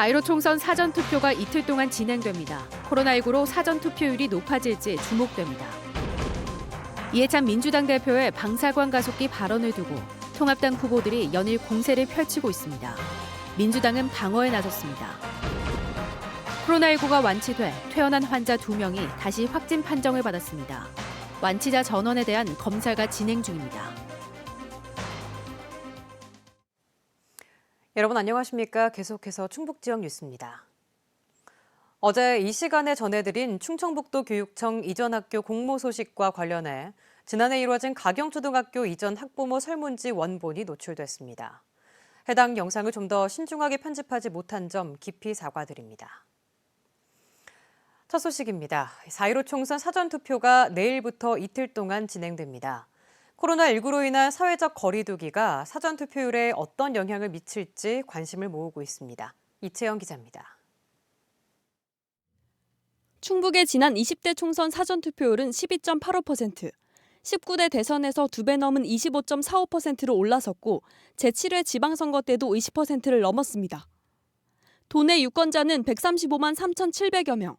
4.15 총선 사전투표가 이틀 동안 진행됩니다. 코로나19로 사전투표율이 높아질지 주목됩니다. 이해찬 민주당 대표의 방사관 가속기 발언을 두고 통합당 후보들이 연일 공세를 펼치고 있습니다. 민주당은 방어에 나섰습니다. 코로나19가 완치돼 퇴원한 환자 2명이 다시 확진 판정을 받았습니다. 완치자 전원에 대한 검사가 진행 중입니다. 여러분 안녕하십니까? 계속해서 충북 지역 뉴스입니다. 어제 이 시간에 전해드린 충청북도 교육청 이전 학교 공모 소식과 관련해 지난해 이루어진 가경초등학교 이전 학부모 설문지 원본이 노출됐습니다. 해당 영상을 좀 더 신중하게 편집하지 못한 점 깊이 사과드립니다. 첫 소식입니다. 4.15 총선 사전투표가 내일부터 이틀 동안 진행됩니다. 코로나19로 인한 사회적 거리두기가 사전투표율에 어떤 영향을 미칠지 관심을 모으고 있습니다. 이채영 기자입니다. 충북의 지난 20대 총선 사전투표율은 12.85%, 19대 대선에서 2배 넘은 25.45%로 올라섰고 제7회 지방선거 때도 20%를 넘었습니다. 도내 유권자는 135만 3,700여 명.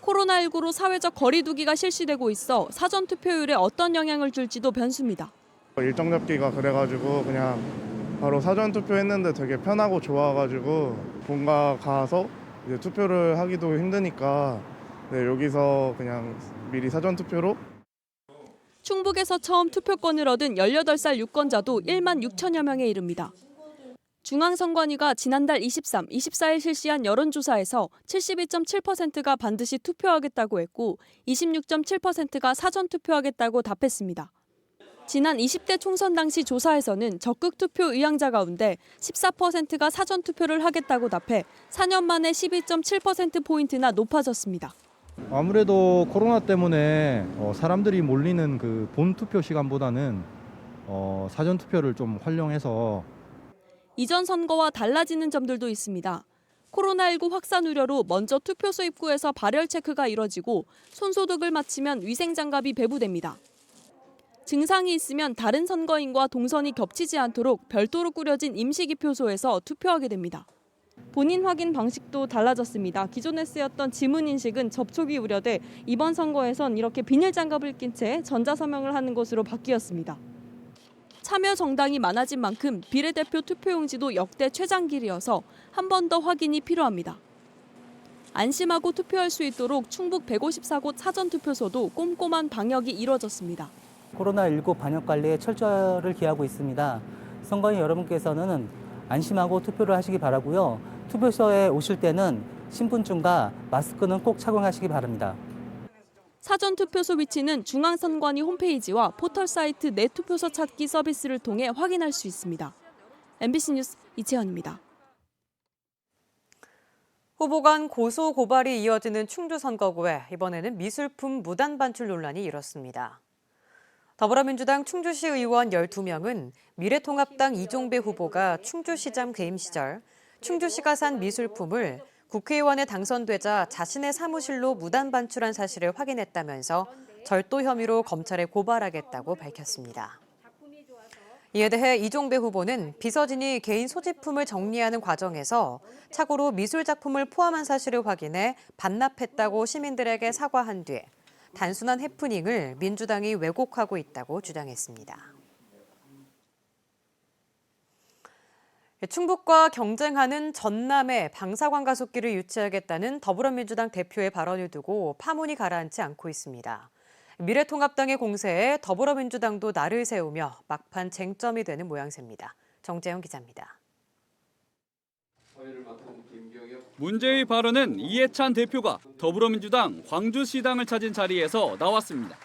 코로나19로 사회적 거리두기가 실시되고 있어 사전투표율에 어떤 영향을 줄지도 변수입니다. 일정 잡기가 그래가지고 그냥 바로 사전투표 했는데 되게 편하고 좋아가지고 본가 가서 이제 투표를 하기도 힘드니까 여기서 그냥 미리 사전투표로. 충북에서 처음 투표권을 얻은 18살 유권자도 1만 6천여 명에 이릅니다. 중앙선관위가 지난달 23, 24일 실시한 여론조사에서 72.7%가 반드시 투표하겠다고 했고 26.7%가 사전투표하겠다고 답했습니다. 지난 20대 총선 당시 조사에서는 적극 투표 의향자 가운데 14%가 사전투표를 하겠다고 답해 4년 만에 12.7%포인트나 높아졌습니다. 아무래도 코로나 때문에 사람들이 몰리는 그 본투표 시간보다는 사전투표를 좀 활용해서 이전 선거와 달라지는 점들도 있습니다. 코로나19 확산 우려로 먼저 투표소 입구에서 발열 체크가 이뤄지고 손소독을 마치면 위생장갑이 배부됩니다. 증상이 있으면 다른 선거인과 동선이 겹치지 않도록 별도로 꾸려진 임시기표소에서 투표하게 됩니다. 본인 확인 방식도 달라졌습니다. 기존에 쓰였던 지문 인식은 접촉이 우려돼 이번 선거에선 이렇게 비닐장갑을 낀 채 전자서명을 하는 것으로 바뀌었습니다. 참여 정당이 많아진 만큼 비례대표 투표용지도 역대 최장길이어서 한 번 더 확인이 필요합니다. 안심하고 투표할 수 있도록 충북 154곳 사전투표소도 꼼꼼한 방역이 이뤄졌습니다. 코로나19 방역 관리에 철저를 기하고 있습니다. 선거인 여러분께서는 안심하고 투표를 하시기 바라고요. 투표소에 오실 때는 신분증과 마스크는 꼭 착용하시기 바랍니다. 사전투표소 위치는 중앙선관위 홈페이지와 포털 사이트 내 투표소 찾기 서비스를 통해 확인할 수 있습니다. MBC 뉴스 이채연입니다. 후보 간 고소 고발이 이어지는 충주 선거구에 이번에는 미술품 무단 반출 논란이 일었습니다. 더불어민주당 충주시 의원 12명은 미래통합당 이종배 후보가 충주시장 재임 시절 충주시가 산 미술품을 국회의원에 당선되자 자신의 사무실로 무단 반출한 사실을 확인했다면서 절도 혐의로 검찰에 고발하겠다고 밝혔습니다. 이에 대해 이종배 후보는 비서진이 개인 소지품을 정리하는 과정에서 착오로 미술 작품을 포함한 사실을 확인해 반납했다고 시민들에게 사과한 뒤 단순한 해프닝을 민주당이 왜곡하고 있다고 주장했습니다. 충북과 경쟁하는 전남에 방사관 가속기를 유치하겠다는 더불어민주당 대표의 발언을 두고 파문이 가라앉지 않고 있습니다. 미래통합당의 공세에 더불어민주당도 날을 세우며 막판 쟁점이 되는 모양새입니다. 정재영 기자입니다. 문제의 발언은 이해찬 대표가 더불어민주당 광주시당을 찾은 자리에서 나왔습니다.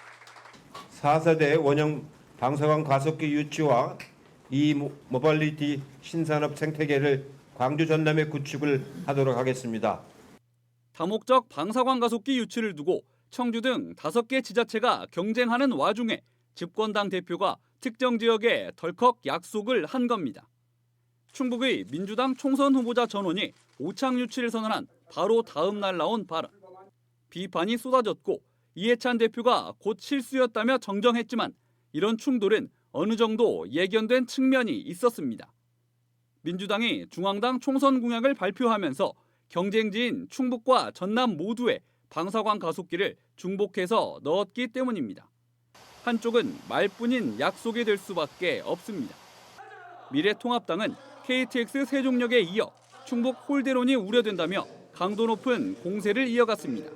4세대 원형 방사관 가속기 유치와 모빌리티 신산업 생태계를 광주 전남에 구축을 하도록 하겠습니다. 다목적 방사관 가속기 유치를 두고 청주 등 5개 지자체가 경쟁하는 와중에 집권당 대표가 특정 지역에 덜컥 약속을 한 겁니다. 충북의 민주당 총선 후보자 전원이 오창 유치를 선언한 바로 다음 날 나온 발언. 비판이 쏟아졌고 이해찬 대표가 곧 실수였다며 정정했지만 이런 충돌은 어느 정도 예견된 측면이 있었습니다. 민주당이 중앙당 총선 공약을 발표하면서 경쟁지인 충북과 전남 모두에 방사관 가속기를 중복해서 넣었기 때문입니다. 한쪽은 말뿐인 약속이 될 수밖에 없습니다. 미래통합당은 KTX 세종역에 이어 충북 홀대론이 우려된다며 강도 높은 공세를 이어갔습니다.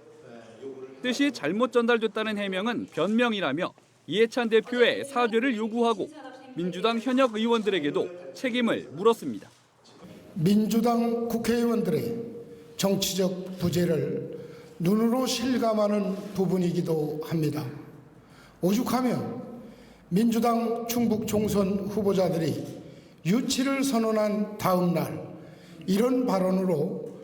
뜻이 잘못 전달됐다는 해명은 변명이라며 이해찬 대표의 사죄를 요구하고 민주당 현역 의원들에게도 책임을 물었습니다. 민주당 국회의원들의 정치적 부재를 눈으로 실감하는 부분이기도 합니다. 오죽하면 민주당 충북 총선 후보자들이 유치를 선언한 다음 날 이런 발언으로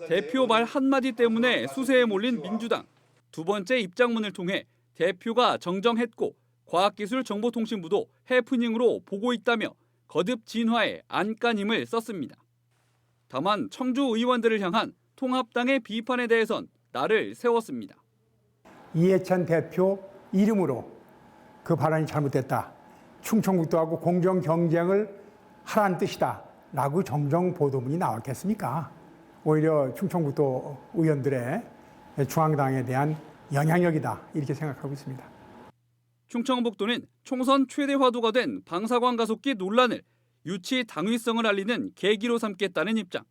대표 말 한마디 때문에 수세에 몰린 민주당. 두 번째 입장문을 통해 대표가 정정했고 과학기술정보통신부도 해프닝으로 보고 있다며 거듭 진화에 안간힘을 썼습니다. 다만 청주 의원들을 향한 통합당의 비판에 대해선 날을 세웠습니다. 이해찬 대표 이름으로 그 발언이 잘못됐다. 충청북도하고 공정 경쟁을 하라는 뜻이다. 라고 정정 보도문이 나왔겠습니까? 오히려 충청북도 의원들의 중앙당에 대한 영향력이다. 이렇게 생각하고 있습니다. 충청북도는 총선 최대 화두가 된 방사관 가속기 논란을 유치 당위성을 알리는 계기로 삼겠다는 입장.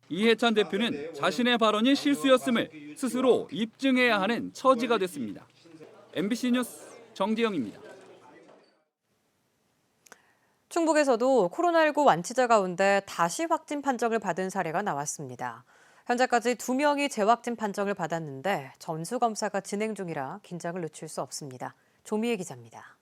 이해찬 대표는 자신의 발언이 실수였음을 스스로 입증해야 하는 처지가 됐습니다. MBC 뉴스 정지영입니다. 충북에서도 코로나19 완치자 가운데 다시 확진 판정을 받은 사례가 나왔습니다. 현재까지 2명이 재확진 판정을 받았는데 전수검사가 진행 중이라 긴장을 늦출 수 없습니다. 조미애 기자입니다.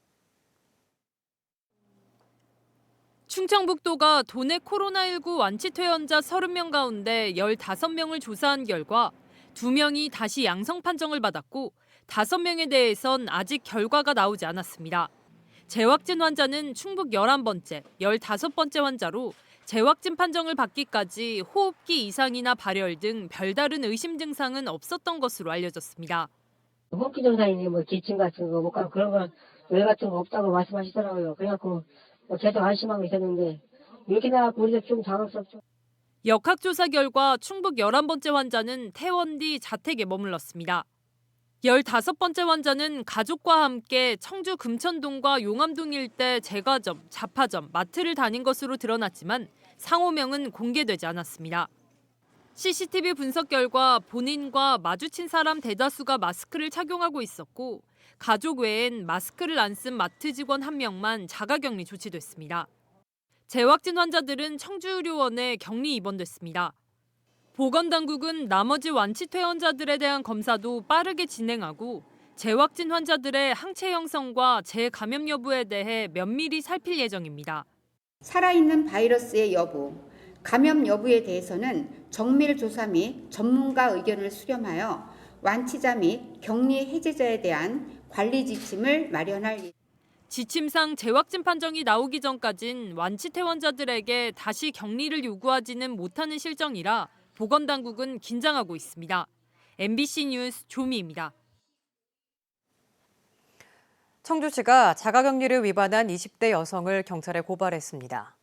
충청북도가 도내 코로나19 완치 퇴원자 30명 가운데 15명을 조사한 결과 2명이 다시 양성 판정을 받았고 5명에 대해선 아직 결과가 나오지 않았습니다. 재확진 환자는 충북 11번째, 15번째 환자로 재확진 판정을 받기까지 호흡기 이상이나 발열 등 별다른 의심 증상은 없었던 것으로 알려졌습니다. 호흡기 증상이니 기침 같은 거, 그런 건 열 같은 거 없다고 말씀하시더라고요. 그래갖고 계속 안심하고 있었는데 이렇게 나와서 우리도 좀 당황스럽죠. 역학조사 결과 충북 11번째 환자는 퇴원 뒤 자택에 머물렀습니다. 15번째 환자는 가족과 함께 청주 금천동과 용암동 일대 제과점, 잡화점, 마트를 다닌 것으로 드러났지만 상호명은 공개되지 않았습니다. CCTV 분석 결과 본인과 마주친 사람 대다수가 마스크를 착용하고 있었고 가족 외엔 마스크를 안 쓴 마트 직원 1명만 자가격리 조치됐습니다. 재확진 환자들은 청주의료원에 격리 입원됐습니다. 보건당국은 나머지 완치 퇴원자들에 대한 검사도 빠르게 진행하고 재확진 환자들의 항체 형성과 재감염 여부에 대해 면밀히 살필 예정입니다. 살아있는 바이러스의 여부, 감염 여부에 대해서는 정밀 조사 및 전문가 의견을 수렴하여 완치자 및 격리 해제자에 대한 관리 지침을 마련할 예정입니다. 지침상 재확진 판정이 나오기 전까진 완치 퇴원자들에게 다시 격리를 요구하지는 못하는 실정이라 보건당국은 긴장하고 있습니다. MBC 뉴스 조미입니다. 청주시가 자가격리를 위반한 20대 여성을 경찰에 고발했습니다.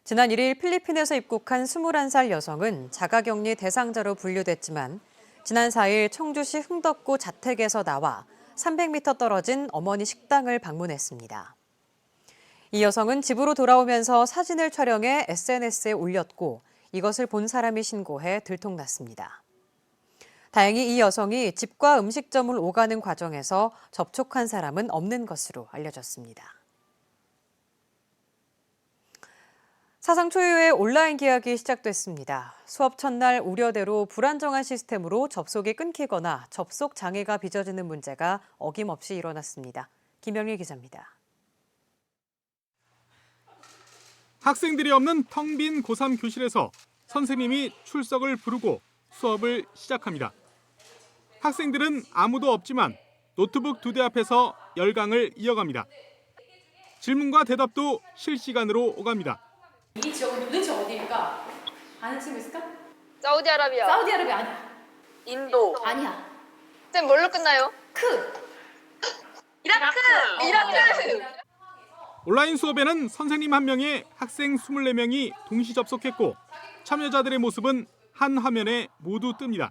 지난 1일 필리핀에서 입국한 21살 여성은 자가격리 대상자로 분류됐지만 지난 4일 청주시 흥덕구 자택에서 나와 300m 떨어진 어머니 식당을 방문했습니다. 이 여성은 집으로 돌아오면서 사진을 촬영해 SNS에 올렸고 이것을 본 사람이 신고해 들통났습니다. 다행히 이 여성이 집과 음식점을 오가는 과정에서 접촉한 사람은 없는 것으로 알려졌습니다. 사상 초유의 온라인 계약이 시작됐습니다. 수업 첫날 우려대로 불안정한 시스템으로 접속이 끊기거나 접속 장애가 빚어지는 문제가 어김없이 일어났습니다. 김영일 기자입니다. 학생들이 없는 텅 빈 고3 교실에서 선생님이 출석을 부르고 수업을 시작합니다. 학생들은 아무도 없지만 노트북 2대 앞에서 열강을 이어갑니다. 질문과 대답도 실시간으로 오갑니다. 이 지역은 도대체 어디일까? 아는 친구 있을까? 사우디아라비아. 사우디아라비아 아니야. 인도. 아니야. 쌤 뭘로 끝나요? 이라크. 온라인 수업에는 선생님 1명에 학생 24명이 동시 접속했고 참여자들의 모습은 한 화면에 모두 뜹니다.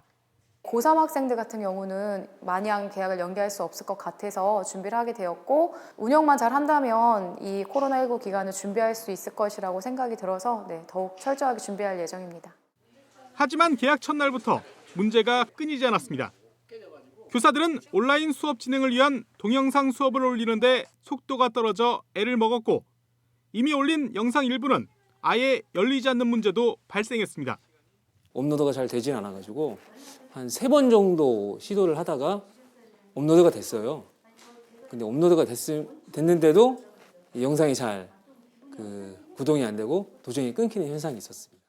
고3 학생들 같은 경우는 마냥 계약을 연기할 수 없을 것 같아서 준비를 하게 되었고 운영만 잘 한다면 이 코로나19 기간을 준비할 수 있을 것이라고 생각이 들어서 더욱 철저하게 준비할 예정입니다. 하지만 개학 첫날부터 문제가 끊이지 않았습니다. 교사들은 온라인 수업 진행을 위한 동영상 수업을 올리는데 속도가 떨어져 애를 먹었고 이미 올린 영상 일부는 아예 열리지 않는 문제도 발생했습니다. 업로드가 잘 되진 않아가지고 한 3번 정도 시도를 하다가 업로드가 됐어요. 근데 업로드가 됐는데도 이 영상이 잘 구동이 안 되고 도중에 끊기는 현상이 있었습니다.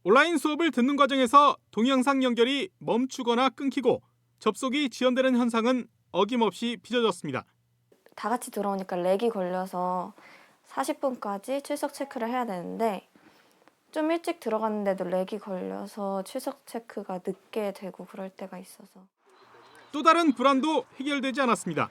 온라인 수업을 듣는 과정에서 동영상 연결이 멈추거나 끊기고 접속이 지연되는 현상은 어김없이 빚어졌습니다. 다 같이 들어오니까 렉이 걸려서 40분까지 출석 체크를 해야 되는데 좀 일찍 들어갔는데도 렉이 걸려서 출석 체크가 늦게 되고 그럴 때가 있어서. 또 다른 불안도 해결되지 않았습니다.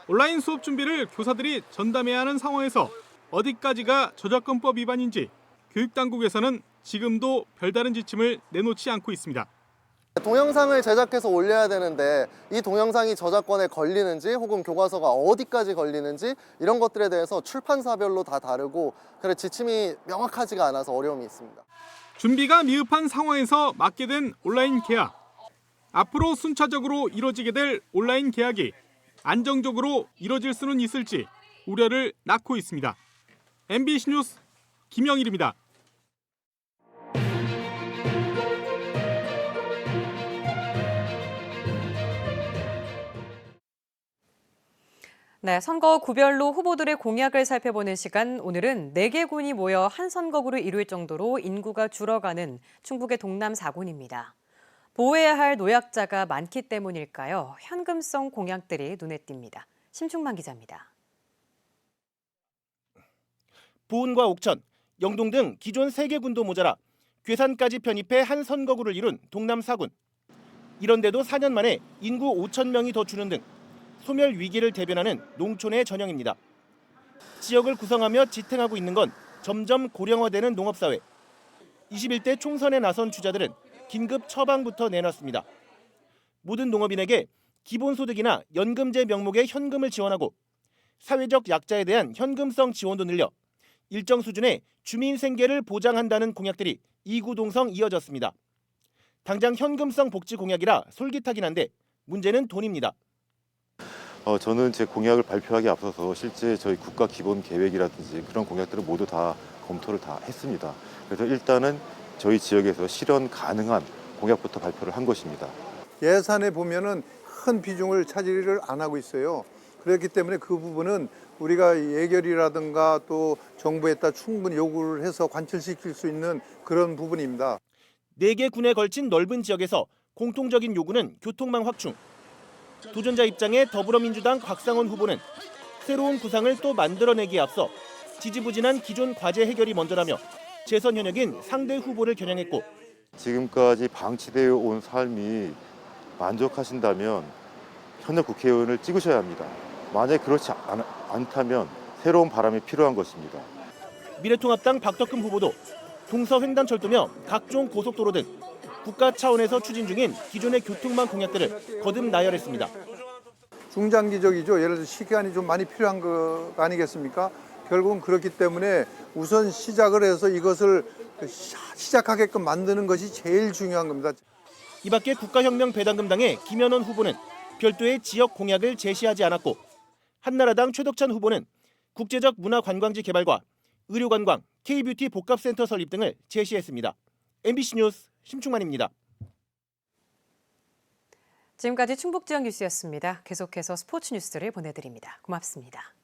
온라인 수업 준비를 교사들이 전담해야 하는 상황에서 어디까지가 저작권법 위반인지 교육당국에서는 지금도 별다른 지침을 내놓지 않고 있습니다. 동영상을 제작해서 올려야 되는데 이 동영상이 저작권에 걸리는지 혹은 교과서가 어디까지 걸리는지 이런 것들에 대해서 출판사별로 다 다르고 그래 지침이 명확하지가 않아서 어려움이 있습니다. 준비가 미흡한 상황에서 맡게 된 온라인 계약. 앞으로 순차적으로 이뤄지게 될 온라인 계약이 안정적으로 이뤄질 수는 있을지 우려를 낳고 있습니다. MBC 뉴스 김영일입니다. 네, 선거 구별로 후보들의 공약을 살펴보는 시간. 오늘은 4개 군이 모여 한 선거구를 이룰 정도로 인구가 줄어가는 충북의 동남 4군입니다. 보호해야 할 노약자가 많기 때문일까요? 현금성 공약들이 눈에 띕니다. 심충만 기자입니다. 보은과 옥천, 영동 등 기존 3개 군도 모자라 괴산까지 편입해 한 선거구를 이룬 동남 4군. 이런데도 4년 만에 인구 5천 명이 더 주는 등 소멸 위기를 대변하는 농촌의 전형입니다. 지역을 구성하며 지탱하고 있는 건 점점 고령화되는 농업사회. 21대 총선에 나선 주자들은 긴급 처방부터 내놨습니다. 모든 농업인에게 기본소득이나 연금제 명목의 현금을 지원하고 사회적 약자에 대한 현금성 지원도 늘려 일정 수준의 주민 생계를 보장한다는 공약들이 이구동성 이어졌습니다. 당장 현금성 복지 공약이라 솔깃하긴 한데 문제는 돈입니다. 저는 제 공약을 발표하기 앞서서 실제 저희 국가 기본 계획이라든지 그런 공약들을 모두 다 검토를 다 했습니다. 그래서 일단은 저희 지역에서 실현 가능한 공약부터 발표를 한 것입니다. 예산에 보면은 큰 비중을 차지를 안 하고 있어요. 그렇기 때문에 그 부분은 우리가 예결이라든가 또 정부에다 충분히 요구를 해서 관철시킬 수 있는 그런 부분입니다. 4개 군에 걸친 넓은 지역에서 공통적인 요구는 교통망 확충. 도전자 입장에 더불어민주당 곽상원 후보는 새로운 구상을 또 만들어내기에 앞서 지지부진한 기존 과제 해결이 먼저라며 재선 현역인 상대 후보를 겨냥했고 지금까지 방치되어 온 삶이 만족하신다면 현역 국회의원을 찍으셔야 합니다. 만약에 그렇지 않다면 새로운 바람이 필요한 것입니다. 미래통합당 박덕흠 후보도 동서횡단철도며 각종 고속도로 등 국가 차원에서 추진 중인 기존의 교통망 공약들을 거듭 나열했습니다. 중장기적이죠. 예를 들어 시간이 좀 많이 필요한 거 아니겠습니까? 결국은 그렇기 때문에 우선 시작을 해서 이것을 시작하게끔 만드는 것이 제일 중요한 겁니다. 이 밖에 국가혁명배당금당의 김현원 후보는 별도의 지역 공약을 제시하지 않았고 한나라당 최덕찬 후보는 국제적 문화관광지 개발과 의료관광, K뷰티 복합센터 설립 등을 제시했습니다. MBC 뉴스 심충만입니다. 지금까지 충북지역 뉴스였습니다. 계속해서 스포츠 뉴스를 보내드립니다. 고맙습니다.